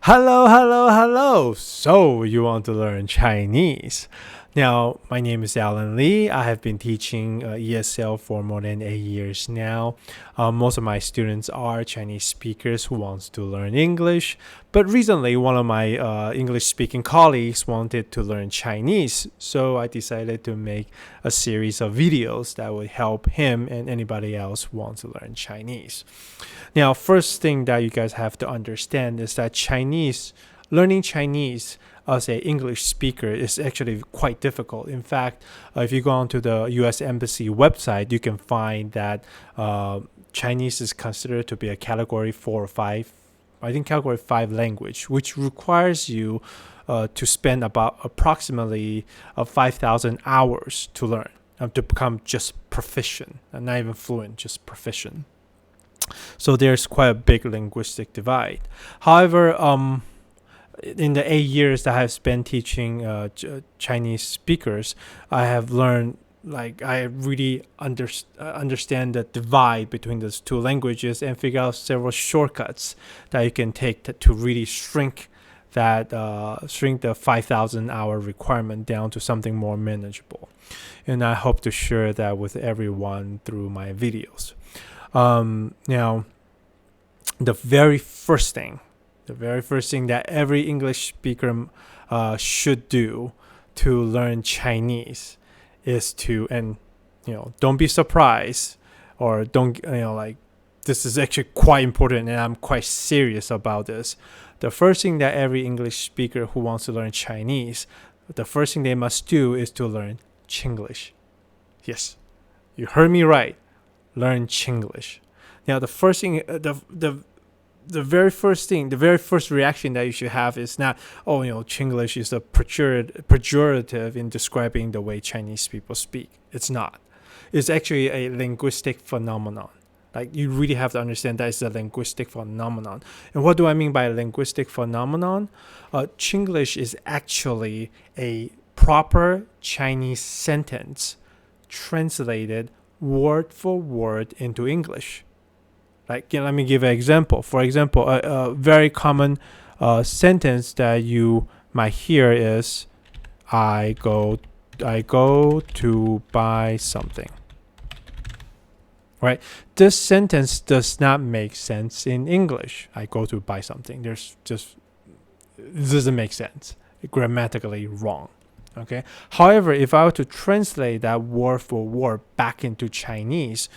Hello, hello, hello. So, you want to learn Chinese? Now, my name is Alan Lee. I have been teaching ESL for more than 8 years now. Most of my students are Chinese speakers who wants to learn English. But recently, one of my English-speaking colleagues wanted to learn Chinese. So I decided to make a series of videos that would help him and anybody else who wants to learn Chinese. Now, first thing that you guys have to understand is that learning Chinese as an English speaker is actually quite difficult. In fact, if you go onto the U.S. Embassy website, you can find that Chinese is considered to be a category 4 or 5, I think category 5 language, which requires you to spend about approximately 5,000 hours to learn, to become just proficient, not even fluent, just proficient. So there's quite a big linguistic divide. However, in the 8 years that I have spent teaching Chinese speakers, I have learned, I really understand the divide between those two languages and figure out several shortcuts that you can take to really shrink the 5,000 hour requirement down to something more manageable. And I hope to share that with everyone through my videos. Now, the very first thing that every English speaker should do to learn Chinese is don't be surprised, or this is actually quite important and I'm quite serious about this. The first thing that every English speaker who wants to learn Chinese, the first thing they must do is to learn Chinglish. Yes, you heard me right. Learn Chinglish. Now, the first thing, the very first reaction that you should have is not, Chinglish is a pejorative in describing the way Chinese people speak. It's not. It's actually a linguistic phenomenon. You really have to understand that it's a linguistic phenomenon. And what do I mean by a linguistic phenomenon? Chinglish is actually a proper Chinese sentence translated word for word into English. Let me give an example. For example, a very common sentence that you might hear is, I go to buy something. Right? This sentence does not make sense in English. I go to buy something. It doesn't make sense. It's grammatically wrong. Okay. However, if I were to translate that word for word back into Chinese,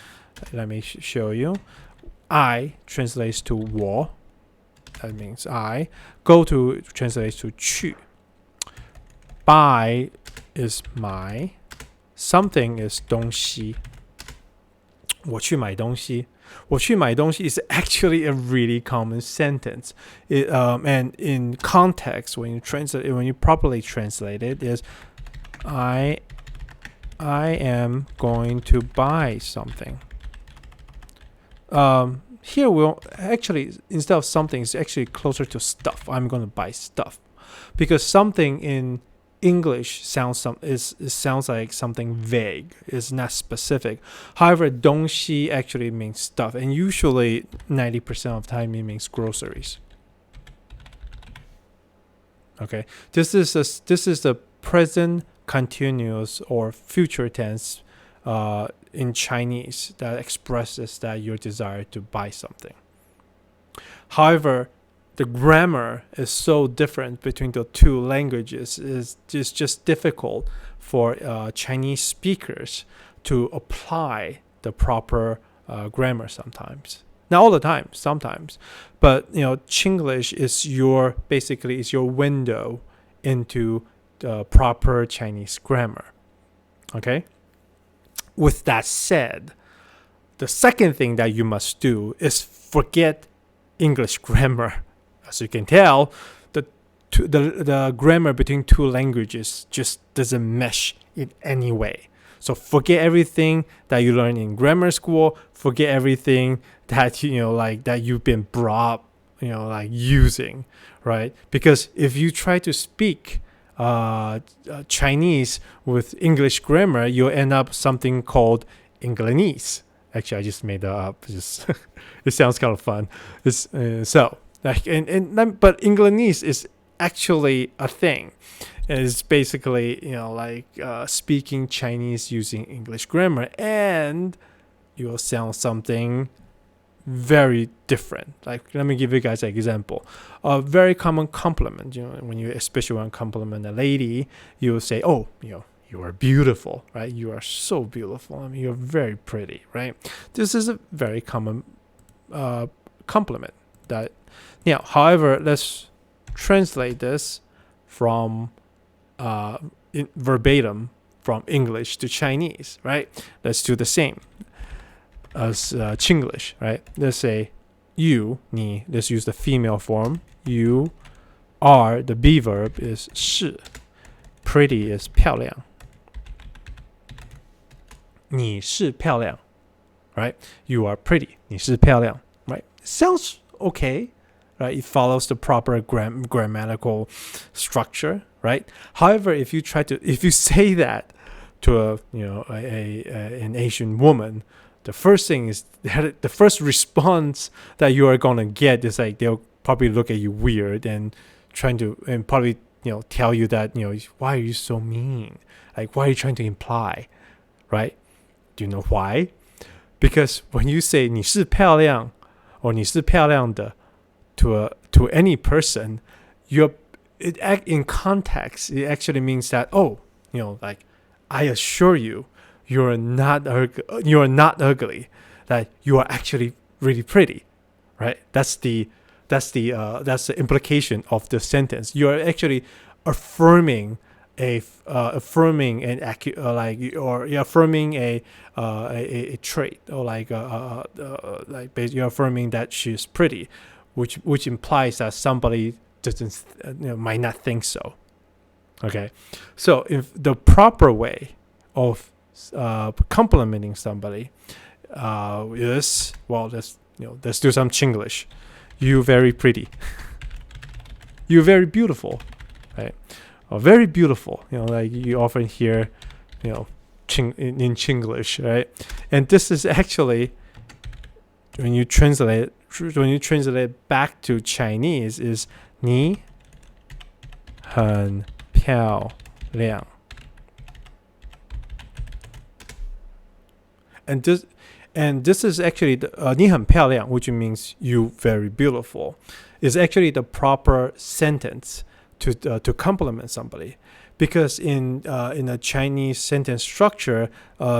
let me show you. I translates to 我. That means I. Go to translates to 去. Buy is 买. Something is 东西. 我去买东西. 我去买东西 is actually a really common sentence. And in context, when you properly translate it, is I am going to buy something. Here we'll actually, instead of something, it's actually closer to stuff. I'm going to buy stuff, because something in English sounds like something vague. It's not specific. However, 东西 actually means stuff, and usually 90% of the time it means groceries. Okay, this is the present continuous or future tense in Chinese that expresses that your desire to buy something. However, the grammar is so different between the two languages. It's just difficult for Chinese speakers to apply the proper grammar sometimes. Not all the time, sometimes. But Chinglish is your window into the proper Chinese grammar. Okay? With that said, the second thing that you must do is forget English grammar. As you can tell, the grammar between two languages just doesn't mesh in any way. So forget everything that you learned in grammar school. Forget everything that that you've been brought up, using, right? Because if you try to speak Chinese with English grammar, you'll end up something called Englanese. Actually, I just made that up. It sounds kind of fun. But Englandese is actually a thing. It's basically speaking Chinese using English grammar, and you'll sound something very different. Like, let me give you guys an example. A very common compliment, when you especially want to compliment a lady, you'll say, "Oh, you are beautiful," right? You are so beautiful. I mean, you're very pretty, right? This is a very common compliment. However, let's translate this from verbatim from English to Chinese, right? Let's do the same as Chinglish, right? Let's say you, 你. Let's use the female form. You are, the be verb is 是. Pretty is 漂亮. 你是漂亮, right? You are pretty. 你是漂亮, right? Sounds okay, right? It follows the proper grammatical structure, right? However, if you say that to an Asian woman, the first thing is that the first response that you are gonna get is like they'll probably look at you weird and probably tell you that why are you so mean? Like, what are you trying to imply, right? Do you know why? Because when you say 你是漂亮 or 你是漂亮的 to any person, in context it actually means that like, I assure you, you're not ugly, that you are actually really pretty, right? That's the implication of the sentence. You're actually affirming a trait, or you're affirming that she's pretty, which implies that somebody might not think so. Okay, so if the proper way of complimenting somebody is, let's do some Chinglish. You very pretty. You very beautiful, right? Very beautiful. Like you often hear, in Chinglish, right? And this is actually, when you translate it back to Chinese, is 你很漂亮. And this is actually 你很漂亮, which means you very beautiful, is actually the proper sentence to compliment somebody, because in a Chinese sentence structure,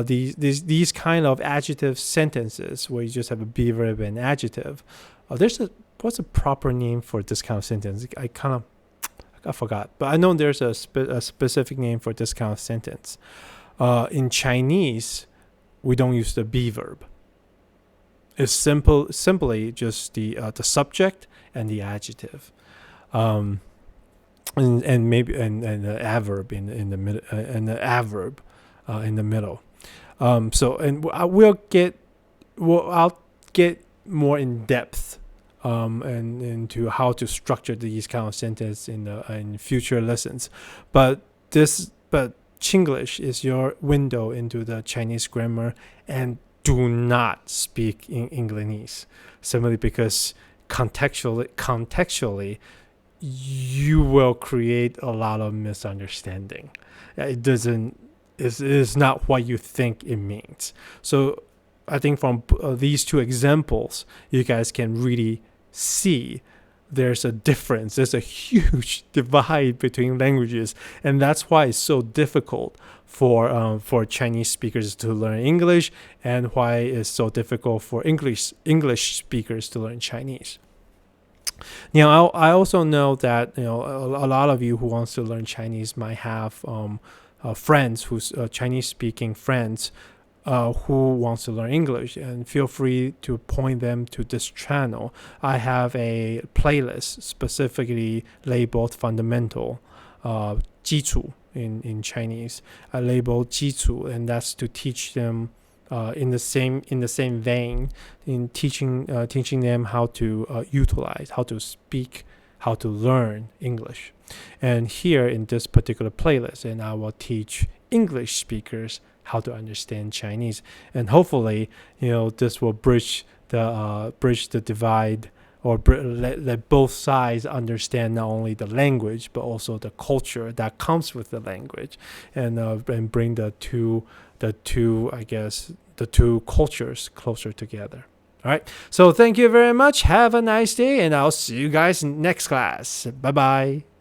these kind of adjective sentences where you just have a be verb and adjective, what's a proper name for this kind of sentence? I forgot, but I know there's a specific name for this kind of sentence. In Chinese, we don't use the be verb. It's simply just the subject and the adjective, and maybe the adverb in the middle, and the adverb in the middle. I'll get more in depth and into how to structure these kind of sentences in future lessons. But Chinglish is your window into the Chinese grammar, and do not speak in Englandese, simply because contextually you will create a lot of misunderstanding. It is not what you think it means. So I think from these two examples, you guys can really see there's a difference. There's a huge divide between languages, and that's why it's so difficult for Chinese speakers to learn English, and why it's so difficult for English speakers to learn Chinese. Now, I also know that a lot of you who wants to learn Chinese might have friends who's Chinese-speaking friends who wants to learn English, and feel free to point them to this channel. I have a playlist specifically labeled fundamental, 基础 in Chinese. I labeled 基础, and that's to teach them in the same vein, in teaching them how to utilize, how to speak, how to learn English. And here in this particular playlist, and I will teach English speakers how to understand Chinese, and hopefully this will bridge the divide, or let both sides understand not only the language but also the culture that comes with the language, and bring the two cultures closer together. All right. So thank you very much. Have a nice day, and I'll see you guys next class. Bye bye.